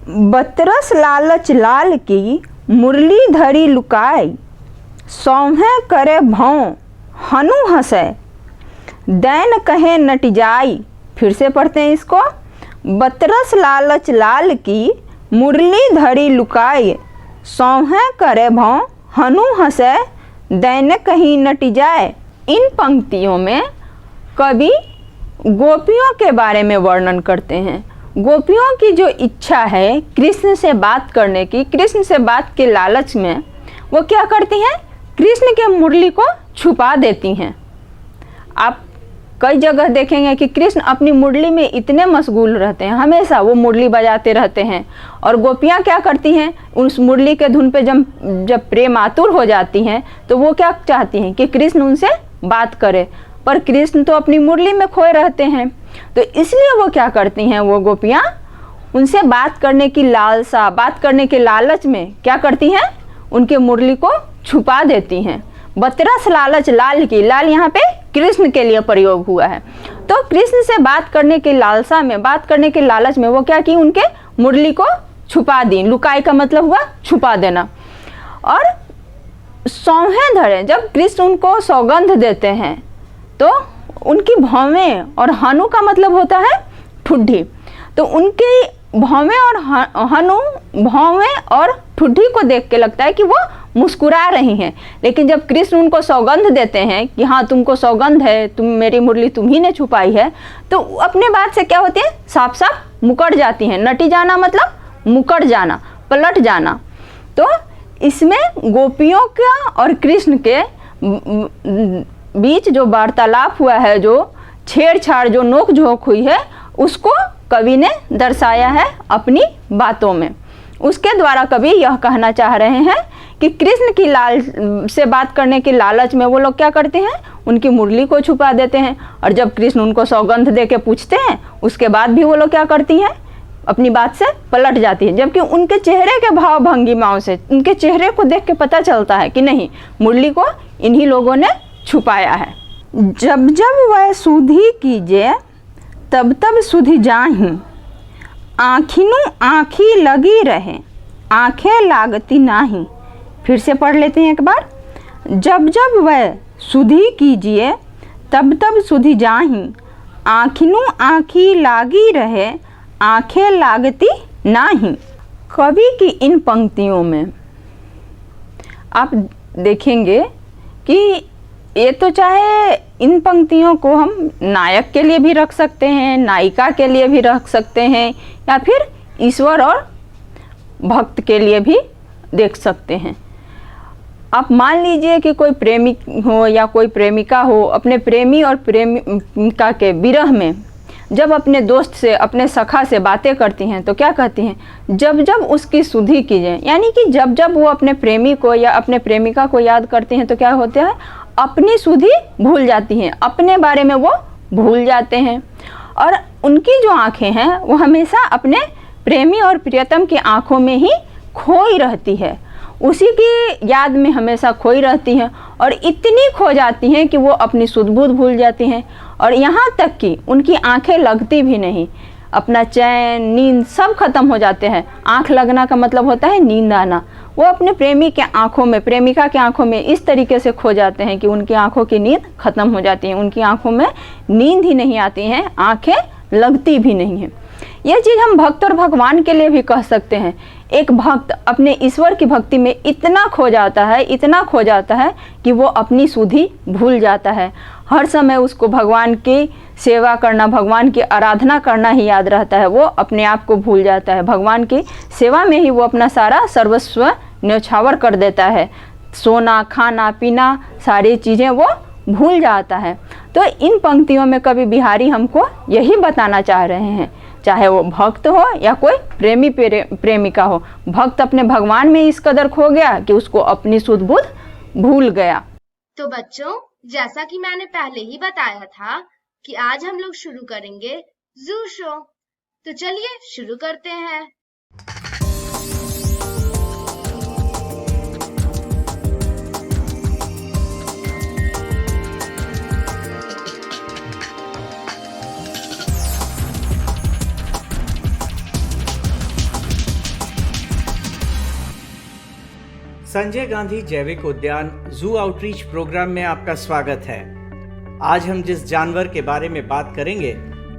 P: बतरस लालच लाल की मुरली धरी लुकाई, सौहें करे भौं हनु हंसे, दैन कहे नट जाई। फिर से पढ़ते हैं इसको। बतरस लालच लाल की मुरली धरी लुकाई, सौहें करे भौं हनु हंसे, दैन कहीं नट जाए। इन पंक्तियों में कवि गोपियों के बारे में वर्णन करते हैं। गोपियों की जो इच्छा है कृष्ण से बात करने की, कृष्ण से बात के लालच में वो क्या करती हैं? कृष्ण के मुरली को छुपा देती हैं। आप कई जगह देखेंगे कि कृष्ण अपनी मुरली में इतने मशगूल रहते हैं, हमेशा वो मुरली बजाते रहते हैं, और गोपियाँ क्या करती हैं? उस मुरली के धुन पे जब प्रेम आतुर हो जाती हैं, तो वो क्या चाहती हैं कि कृष्ण उनसे बात करे, पर कृष्ण तो अपनी मुरली में खोए रहते हैं। तो इसलिए वो क्या करती हैं? वो गोपियाँ उनसे बात करने की लालसा, बात करने के लालच में क्या करती हैं? उनके मुरली को छुपा देती हैं। बतरस लालच लाल की, लाल यहाँ पे कृष्ण के लिए प्रयोग हुआ है। तो कृष्ण से बात करने के लालसा में, बात करने के लालच में वो क्या की? उनके मुरली को छुपा दी। लुकाई का मतलब हुआ छुपा देना। और सौहें धरे, जब कृष्ण उनको सौगंध देते हैं तो उनकी भौवें, और हनु का मतलब होता है ठुड्ढी, तो उनकी भौवें और हनु, भौवें और ठुड्ढी को देख के लगता है कि वो मुस्कुरा रही हैं। लेकिन जब कृष्ण उनको सौगंध देते हैं कि हाँ तुमको सौगंध है, तुम मेरी मुरली तुम ही ने छुपाई है, तो अपने बात से क्या होती है? साफ साफ मुकर जाती हैं। नटी जाना मतलब मुकर जाना, पलट जाना। तो इसमें गोपियों का और कृष्ण के बीच जो वार्तालाप हुआ है, जो छेड़छाड़, जो नोक-झोंक हुई है, उसको कवि ने दर्शाया है अपनी बातों में। उसके द्वारा कवि यह कहना चाह रहे हैं कि कृष्ण की लाल से बात करने के लालच में वो लोग क्या करते हैं? उनकी मुरली को छुपा देते हैं। और जब कृष्ण उनको सौगंध दे के पूछते हैं, उसके बाद भी वो लोग क्या करती हैं? अपनी बात से पलट जाती है। जबकि उनके चेहरे के भाव भंगिमाओं से, उनके चेहरे को देख के पता चलता है कि नहीं, मुरली को इन्हीं लोगों ने छुपाया है। जब जब वह सुधी कीजे तब तब सुधी जाही, आँखिनु आँखी लगी रहे आँखें लागती नाही। फिर से पढ़ लेते हैं एक बार। जब जब वह सुधी कीजिए तब तब सुधी जाही, आँखिनु आँखी लागी रहे आँखें लागती नाही। कवि की इन पंक्तियों में आप देखेंगे कि ये तो चाहे इन पंक्तियों को हम नायक के लिए भी रख सकते हैं, नायिका के लिए भी रख सकते हैं, या फिर ईश्वर और भक्त के लिए भी देख सकते हैं। आप मान लीजिए कि कोई प्रेमी हो या कोई प्रेमिका हो, अपने प्रेमी और प्रेमिका के विरह में जब अपने दोस्त से, अपने सखा से बातें करती हैं तो क्या कहती हैं? जब जब उसकी सुधि कीजिए, यानी कि जब जब वो अपने प्रेमी को या अपने प्रेमिका को याद करती हैं तो क्या होता है? अपनी सुधि भूल जाती हैं, अपने बारे में वो भूल जाते हैं। और उनकी जो आँखें हैं वो हमेशा अपने प्रेमी और प्रियतम की आँखों में ही खोई रहती है, उसी की याद में हमेशा खोई रहती हैं, और इतनी खो जाती हैं कि वो अपनी सुध बुध भूल जाती हैं, और यहाँ तक कि उनकी आंखें लगती भी नहीं, अपना चैन नींद सब खत्म हो जाते हैं। आंख लगना का मतलब होता है नींद आना। वो अपने प्रेमी के आंखों में, प्रेमिका के आंखों में इस तरीके से खो जाते हैं कि उनकी आंखों की नींद खत्म हो जाती है, उनकी आंखों में नींद ही नहीं आती हैं, आंखें लगती भी नहीं हैं। यह चीज़ हम भक्त और भगवान के लिए भी कह सकते हैं। एक भक्त अपने ईश्वर की भक्ति में इतना खो जाता है, इतना खो जाता है कि वो अपनी सुधि भूल जाता है। हर समय उसको भगवान की सेवा करना, भगवान की आराधना करना ही याद रहता है, वो अपने आप को भूल जाता है। भगवान की सेवा में ही वो अपना सारा सर्वस्व न्यौछावर कर देता है, सोना खाना पीना सारी चीज़ें वो भूल जाता है। तो इन पंक्तियों में कवि बिहारी हमको यही बताना चाह रहे हैं, चाहे वो भक्त हो या कोई प्रेमी प्रेमिका हो, भक्त अपने भगवान में इस कदर खो गया कि उसको अपनी सुध बुध भूल गया।
A: तो बच्चों, जैसा कि मैंने पहले ही बताया था कि आज हम लोग शुरू करेंगे जू शो। तो चलिए शुरू करते हैं।
Q: संजय गांधी जैविक उद्यान जू आउटरीच प्रोग्राम में आपका स्वागत है। आज हम जिस जानवर के बारे में बात करेंगे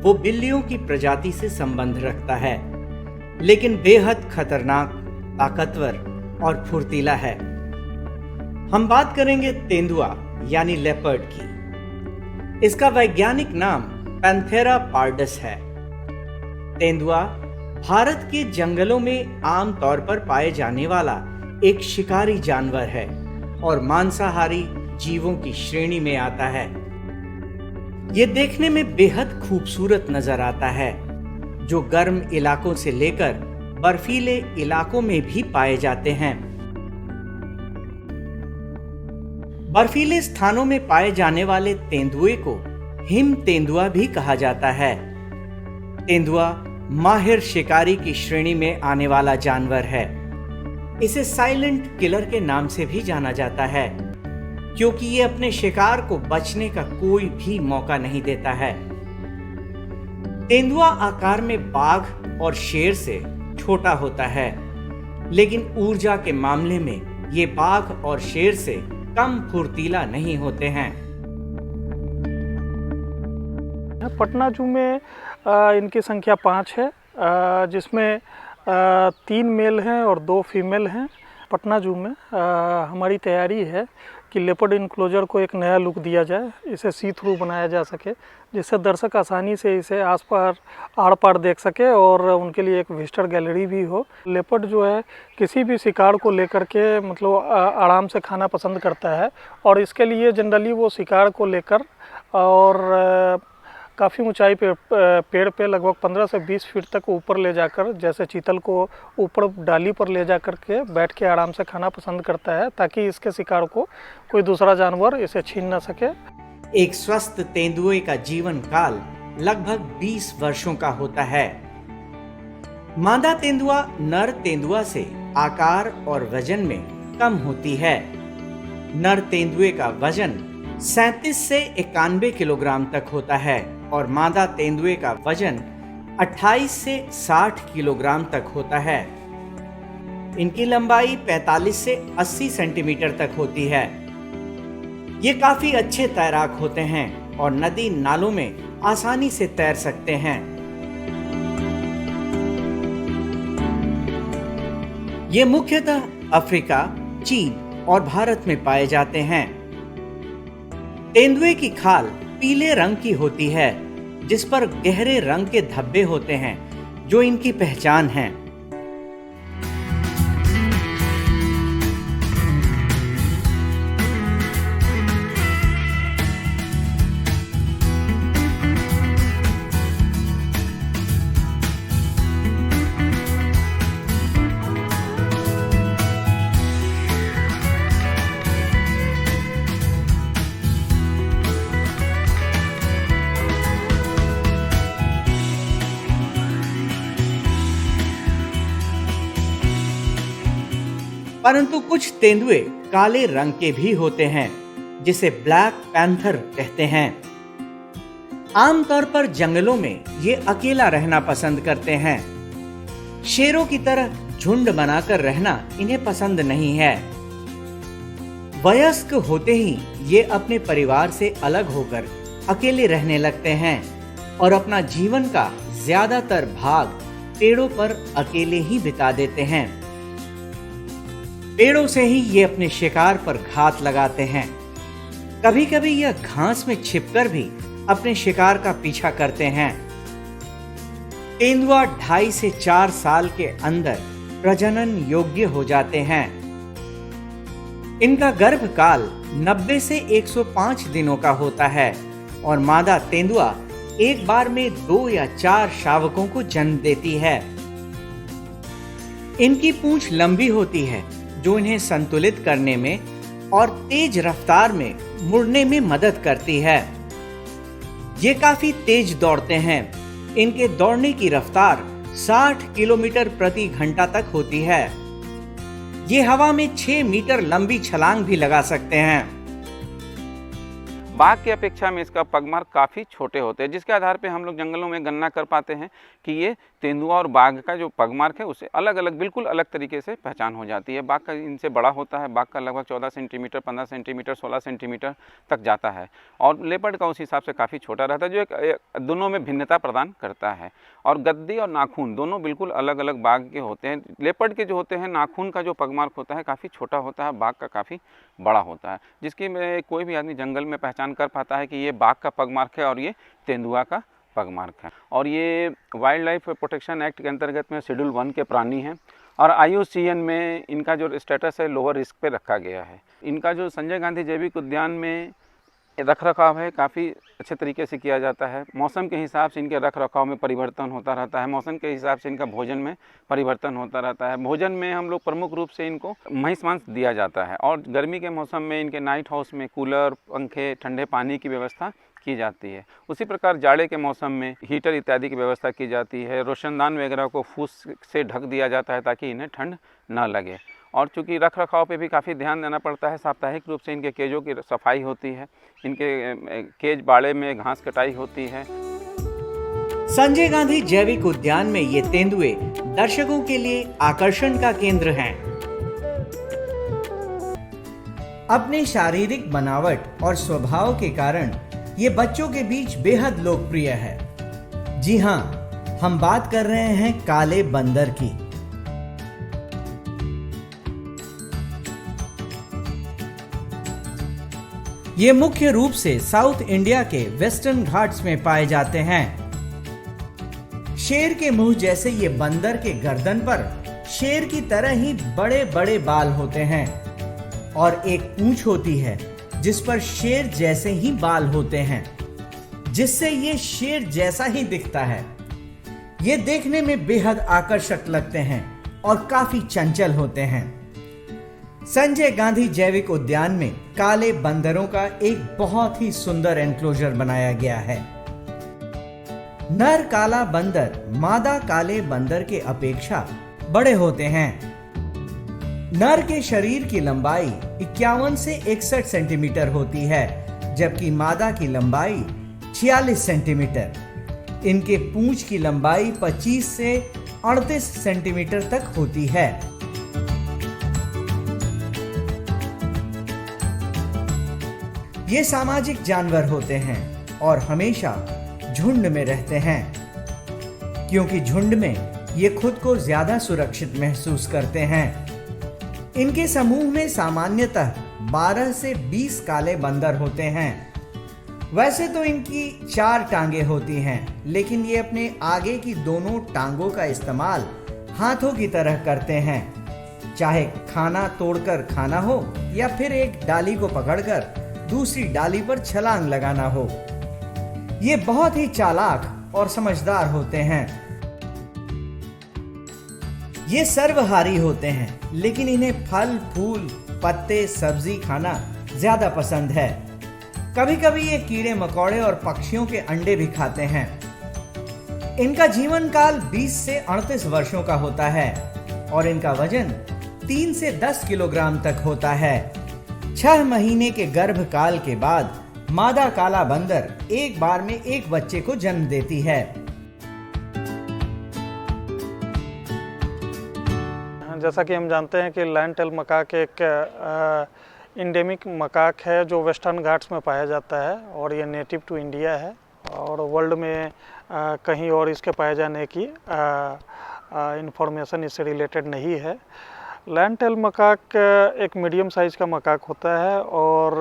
Q: वो बिल्लियों की प्रजाति से संबंध रखता है, लेकिन बेहद खतरनाक, ताकतवर और फुर्तीला है। हम बात करेंगे तेंदुआ यानी लेपर्ड की। इसका वैज्ञानिक नाम पैंथेरा पार्डस है। तेंदुआ भारत के जंगलों में आम तौर पर पाए जाने वाला एक शिकारी जानवर है और मांसाहारी जीवों की श्रेणी में आता है। ये देखने में बेहद खूबसूरत नजर आता है, जो गर्म इलाकों से लेकर बर्फीले इलाकों में भी पाए जाते हैं। बर्फीले स्थानों में पाए जाने वाले तेंदुए को हिम तेंदुआ भी कहा जाता है। तेंदुआ माहिर शिकारी की श्रेणी में आने वाला जानवर है। इसे साइलेंट किलर के नाम से भी जाना जाता है, क्योंकि ये अपने शिकार को बचने का कोई भी मौका नहीं देता है। तेंदुआ आकार में बाघ और शेर से छोटा होता है, लेकिन ऊर्जा के मामले में ये बाघ और शेर से कम फुर्तीला नहीं होते हैं।
R: पटना जू में इनकी संख्या 5 है, जिसमें 3 मेल हैं और 2 फीमेल हैं। पटना जू में हमारी तैयारी है कि लेपर्ड इनक्लोजर को एक नया लुक दिया जाए, इसे सी थ्रू बनाया जा सके, जिससे दर्शक आसानी से इसे आस पार आड़ पार देख सके और उनके लिए एक विजिटर गैलरी भी हो। लेपर्ड जो है किसी भी शिकार को लेकर के मतलब आराम से खाना पसंद करता है, और इसके लिए जनरली वो शिकार को लेकर और काफ़ी ऊंचाई पे पेड़ पे लगभग 15 से 20 फीट तक ऊपर ले जाकर, जैसे चीतल को ऊपर डाली पर ले जाकर के बैठ के आराम से खाना पसंद करता है, ताकि इसके शिकार को कोई दूसरा जानवर इसे छीन न सके।
Q: एक स्वस्थ तेंदुए का जीवन काल लगभग 20 वर्षों का होता है। मादा तेंदुआ नर तेंदुआ से आकार और वजन में कम होती है। नर तेंदुए का वजन 37 से 91 किलोग्राम तक होता है और मादा तेंदुए का वजन 28 से 60 किलोग्राम तक होता है। इनकी लंबाई 45 से 80 सेंटीमीटर तक होती है। ये काफी अच्छे तैराक होते हैं और नदी नालों में आसानी से तैर सकते हैं। ये मुख्यतः अफ्रीका, चीन और भारत में पाए जाते हैं। तेंदुए की खाल पीले रंग की होती है जिस पर गहरे रंग के धब्बे होते हैं जो इनकी पहचान है। परंतु कुछ तेंदुए काले रंग के भी होते हैं जिसे ब्लैक पैंथर कहते हैं। आमतौर पर जंगलों में ये अकेला रहना पसंद करते हैं। शेरों की तरह झुंड बनाकर रहना इन्हें पसंद नहीं है। वयस्क होते ही ये अपने परिवार से अलग होकर अकेले रहने लगते हैं और अपना जीवन का ज्यादातर भाग पेड़ों पर अकेले ही बिता देते हैं। पेड़ों से ही ये अपने शिकार पर घात लगाते हैं। कभी कभी यह घास में छिपकर भी अपने शिकार का पीछा करते हैं। तेंदुआ 2.5 से 4 साल के अंदर प्रजनन योग्य हो जाते हैं। इनका गर्भकाल 90 से 105 दिनों का होता है और मादा तेंदुआ एक बार में 2 या 4 शावकों को जन्म देती है। इनकी पूंछ लंबी होती है जो इन्हें संतुलित करने में और तेज रफ्तार में मुड़ने में मदद करती है। ये काफी तेज दौड़ते हैं। इनके दौड़ने की रफ्तार 60 किलोमीटर प्रति घंटा तक होती है। ये हवा में 6 मीटर लंबी छलांग भी लगा सकते हैं।
S: बाघ की अपेक्षा में इसका पगमार्क काफ़ी छोटे होते हैं, जिसके आधार पे हम लोग जंगलों में गणना कर पाते हैं कि ये तेंदुआ और बाघ का जो पगमार्क है उसे अलग अलग बिल्कुल अलग तरीके से पहचान हो जाती है। बाघ का इनसे बड़ा होता है। बाघ का लगभग 14 सेंटीमीटर, 15 सेंटीमीटर, 16 सेंटीमीटर तक जाता है और लेपर्ड का उस हिसाब से काफ़ी छोटा रहता है, जो एक दोनों में भिन्नता प्रदान करता है। और गद्दी और नाखून दोनों बिल्कुल अलग अलग बाघ के होते हैं। लेपर्ड के जो होते हैं नाखून का जो पगमार्क होता है काफ़ी छोटा होता है, बाघ का काफ़ी बड़ा होता है, जिसकी कोई भी आदमी जंगल में पहचान कर पाता है कि ये बाघ का पगमार्क है और ये तेंदुआ का पगमार्क है। और ये वाइल्ड लाइफ प्रोटेक्शन एक्ट के अंतर्गत में शेड्यूल 1 के प्राणी हैं और IUCN में इनका जो स्टेटस है लोअर रिस्क पे रखा गया है। इनका जो संजय गांधी जैविक उद्यान में रख रखाव है काफ़ी अच्छे तरीके से किया जाता है। मौसम के हिसाब से इनके रख रखाव में परिवर्तन होता रहता है। मौसम के हिसाब से इनका भोजन में परिवर्तन होता रहता है। भोजन में हम लोग प्रमुख रूप से इनको महिष मांस दिया जाता है और गर्मी के मौसम में इनके नाइट हाउस में कूलर, पंखे, ठंडे पानी की व्यवस्था की जाती है। उसी प्रकार जाड़े के मौसम में हीटर इत्यादि की व्यवस्था की जाती है। रोशनदान वगैरह को फूस से ढक दिया जाता है ताकि इन्हें ठंड न लगे। और चूँकि रख रखाव पे भी काफ़ी ध्यान देना पड़ता है। साप्ताहिक रूप से इनके केजों की सफाई होती है। इनके केज बाड़े में घास कटाई होती है।
Q: संजय गांधी जैविक उद्यान में ये तेंदुए दर्शकों के लिए आकर्षण का केंद्र हैं। अपने शारीरिक बनावट और स्वभाव के कारण ये बच्चों के बीच बेहद लोकप्रिय है। जी हाँ, हम बात कर रहे हैं काले बंदर की। ये मुख्य रूप से साउथ इंडिया के वेस्टर्न घाट्स में पाए जाते हैं। शेर के मुंह जैसे ये बंदर के गर्दन पर शेर की तरह ही बड़े बड़े बाल होते हैं और एक पूंछ होती है जिस पर शेर जैसे ही बाल होते हैं, जिससे ये शेर जैसा ही दिखता है। ये देखने में बेहद आकर्षक लगते हैं और काफी चंचल होते हैं। संजय गांधी जैविक उद्यान में काले बंदरों का एक बहुत ही सुंदर एनक्लोजर बनाया गया है। नर काला बंदर मादा काले बंदर के अपेक्षा बड़े होते हैं। नर के शरीर की लंबाई 51 से 61 सेंटीमीटर होती है, जबकि मादा की लंबाई 46 सेंटीमीटर। इनके पूंछ की लंबाई 25 से 38 सेंटीमीटर तक होती है। ये सामाजिक जानवर होते हैं और हमेशा झुंड में रहते हैं, क्योंकि झुंड में ये खुद को ज्यादा सुरक्षित महसूस करते हैं। इनके समूह में सामान्यतः 12 से 20 काले बंदर होते हैं। वैसे तो इनकी 4 टांगे होती हैं, लेकिन ये अपने आगे की दोनों टांगों का इस्तेमाल हाथों की तरह करते हैं, चाहे खाना तोड़कर खाना हो या फिर एक डाली को पकड़कर दूसरी डाली पर छलांग लगाना हो। ये बहुत ही चालाक और समझदार होते हैं। ये सर्वहारी होते हैं, लेकिन इन्हें फल, फूल, पत्ते, सब्जी खाना ज्यादा पसंद है। कभी कभी ये कीड़े मकोड़े और पक्षियों के अंडे भी खाते हैं। इनका जीवन काल 20 से 38 वर्षों का होता है और इनका वजन 3 से 10 किलोग्राम तक होता है। 6 महीने के गर्भकाल के बाद मादा काला बंदर एक बार में एक बच्चे को जन्म देती है।
R: जैसा कि हम जानते हैं कि लैंड टेल मकाक एक इंडेमिक मकाक है जो वेस्टर्न घाट्स में पाया जाता है और ये नेटिव टू इंडिया है और वर्ल्ड में कहीं और इसके पाए जाने की इंफॉर्मेशन इससे रिलेटेड नहीं है। लैंड टेल मकाक एक मीडियम साइज़ का मकाक होता है और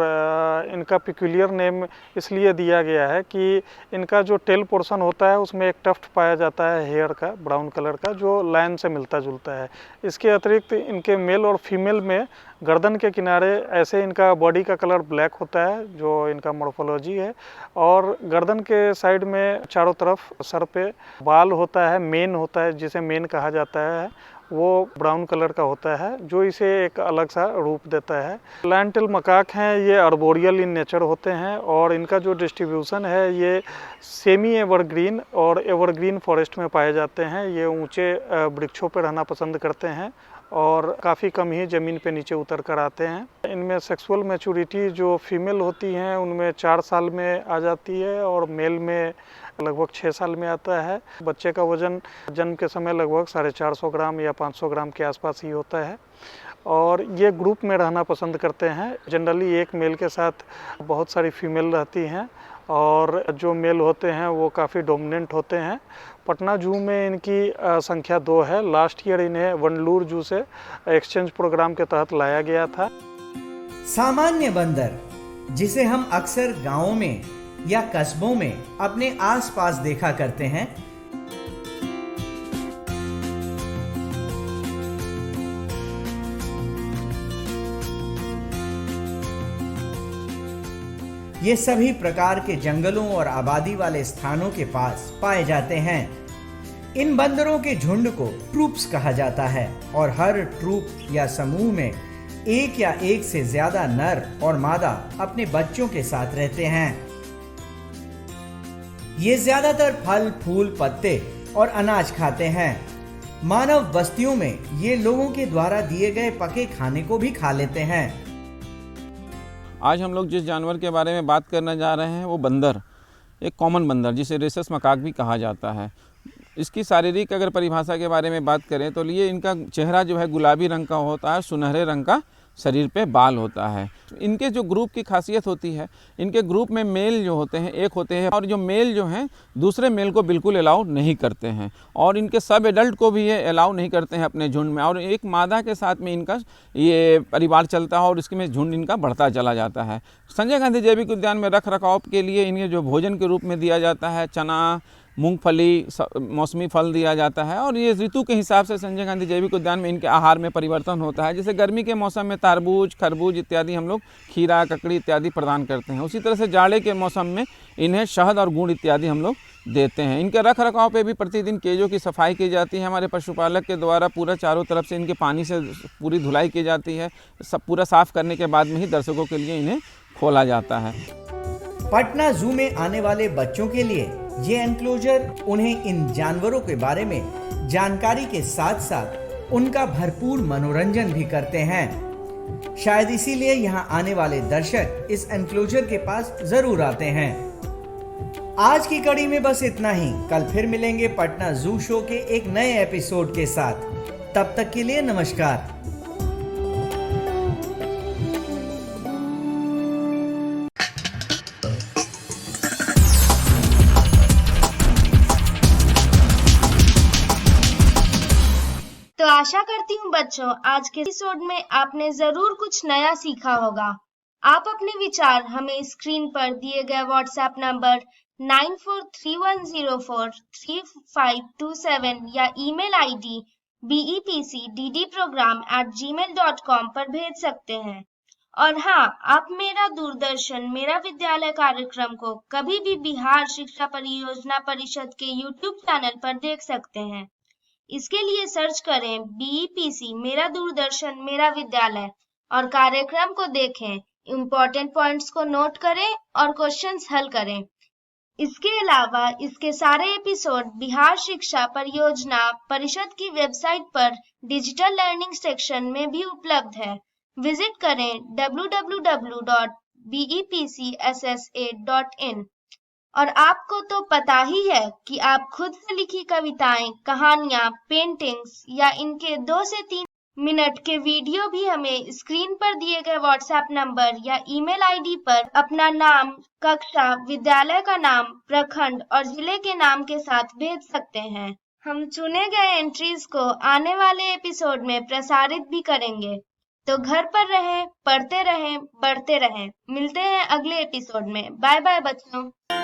R: इनका पिक्यूलियर नेम इसलिए दिया गया है कि इनका जो टेल पोर्शन होता है उसमें एक टफ्ट पाया जाता है हेयर का, ब्राउन कलर का, जो लायन से मिलता जुलता है। इसके अतिरिक्त इनके मेल और फीमेल में गर्दन के किनारे ऐसे इनका बॉडी का कलर ब्लैक होता है, जो इनका मॉर्फोलॉजी है, और गर्दन के साइड में चारों तरफ सर पे बाल होता है, मेन होता है जिसे मेन कहा जाता है, वो ब्राउन कलर का होता है, जो इसे एक अलग सा रूप देता है। लैंड टेल मकाक हैं, ये अर्बोरियल इन नेचर होते हैं और इनका जो डिस्ट्रीब्यूशन है ये सेमी एवरग्रीन और एवरग्रीन फॉरेस्ट में पाए जाते हैं। ये ऊंचे वृक्षों पर रहना पसंद करते हैं और काफ़ी कम ही ज़मीन पे नीचे उतर कर आते हैं। इनमें सेक्सुअल मैच्योरिटी जो फीमेल होती हैं उनमें 4 साल में आ जाती है और मेल में लगभग 6 साल में आता है। बच्चे का वज़न जन्म के समय लगभग 450 ग्राम या 500 ग्राम के आसपास ही होता है और ये ग्रुप में रहना पसंद करते हैं। जनरली एक मेल के साथ बहुत सारी फीमेल रहती हैं और जो मेल होते हैं वो काफ़ी डोमिनेंट होते हैं। पटना जू में इनकी संख्या 2 है। लास्ट ईयर इन्हें वनलूर जू से एक्सचेंज प्रोग्राम के तहत लाया गया था।
Q: सामान्य बंदर, जिसे हम अक्सर गांवों में या कस्बों में अपने आसपास देखा करते हैं, ये सभी प्रकार के जंगलों और आबादी वाले स्थानों के पास पाए जाते हैं। इन बंदरों के झुंड को ट्रूप्स कहा जाता है और हर ट्रूप या समूह में एक या एक से ज्यादा नर और मादा अपने बच्चों के साथ रहते हैं। ये ज्यादातर फल, फूल, पत्ते और अनाज खाते हैं। मानव बस्तियों में ये लोगों के द्वारा दिए गए पके खाने को भी खा लेते हैं।
S: आज हम लोग जिस जानवर के बारे में बात करने जा रहे हैं वो बंदर, एक कॉमन बंदर जिसे रेसस मकाक भी कहा जाता है। इसकी शारीरिक अगर परिभाषा के बारे में बात करें तो ये इनका चेहरा जो है गुलाबी रंग का होता है, सुनहरे रंग का शरीर पे बाल होता है। इनके जो ग्रुप की खासियत होती है, इनके ग्रुप में मेल जो होते हैं एक होते हैं और जो मेल जो हैं दूसरे मेल को बिल्कुल अलाउ नहीं करते हैं और इनके सब एडल्ट को भी ये अलाउ नहीं करते हैं अपने झुंड में। और एक मादा के साथ में इनका ये परिवार चलता है और इसमें झुंड इनका बढ़ता चला जाता है। संजय गांधी जैविक उद्यान में रख रखाव के लिए इन्हें जो भोजन के रूप में दिया जाता है, चना, मूंगफली, मौसमी फल दिया जाता है और ये ऋतु के हिसाब से संजय गांधी जैविक उद्यान में इनके आहार में परिवर्तन होता है। जैसे गर्मी के मौसम में तरबूज, खरबूज इत्यादि हम लोग खीरा, ककड़ी इत्यादि प्रदान करते हैं। उसी तरह से जाड़े के मौसम में इन्हें शहद और गुड़ इत्यादि हम लोग देते हैं। इनके रख रखाव पे भी प्रतिदिन केजों की सफाई की जाती है। हमारे पशुपालक के द्वारा पूरा चारों तरफ से इनके पानी से पूरी धुलाई की जाती है। सब पूरा साफ करने के बाद में ही दर्शकों के लिए इन्हें खोला जाता है।
Q: पटना जू में आने वाले बच्चों के लिए ये एनक्लोजर उन्हें इन जानवरों के बारे में जानकारी के साथ साथ उनका भरपूर मनोरंजन भी करते हैं। शायद इसीलिए यहाँ आने वाले दर्शक इस एनक्लोजर के पास जरूर आते हैं। आज की कड़ी में बस इतना ही। कल फिर मिलेंगे पटना जू शो के एक नए एपिसोड के साथ। तब तक के लिए नमस्कार।
A: तो आशा करती हूँ बच्चों, आज के एपिसोड में आपने जरूर कुछ नया सीखा होगा। आप अपने विचार हमें स्क्रीन पर दिए गए व्हाट्सएप नंबर 9431043527 या ईमेल आईडी bepcddprogram@gmail.com पर भेज सकते हैं। और हाँ, आप मेरा दूरदर्शन मेरा विद्यालय कार्यक्रम को कभी भी बिहार शिक्षा परियोजना परिषद के YouTube चैनल पर देख सकते हैं। इसके लिए सर्च करें BEPC मेरा दूरदर्शन मेरा विद्यालय और कार्यक्रम को देखें, इम्पोर्टेंट पॉइंट्स को नोट करें और क्वेश्चंस हल करें। इसके अलावा इसके सारे एपिसोड बिहार शिक्षा परियोजना परिषद की वेबसाइट पर डिजिटल लर्निंग सेक्शन में भी उपलब्ध है। विजिट करें www.bepcssa.in। और आपको तो पता ही है कि आप खुद से लिखी कविताएं, कहानियां, पेंटिंग्स या इनके 2 से 3 मिनट के वीडियो भी हमें स्क्रीन पर दिए गए व्हाट्सएप नंबर या ईमेल आईडी पर अपना नाम, कक्षा, विद्यालय का नाम, प्रखंड और जिले के नाम के साथ भेज सकते हैं। हम चुने गए एंट्रीज को आने वाले एपिसोड में प्रसारित भी करेंगे। तो घर पर रहें, पढ़ते रहें, बढ़ते रहें। मिलते हैं अगले एपिसोड में। बाय बाय बच्चों।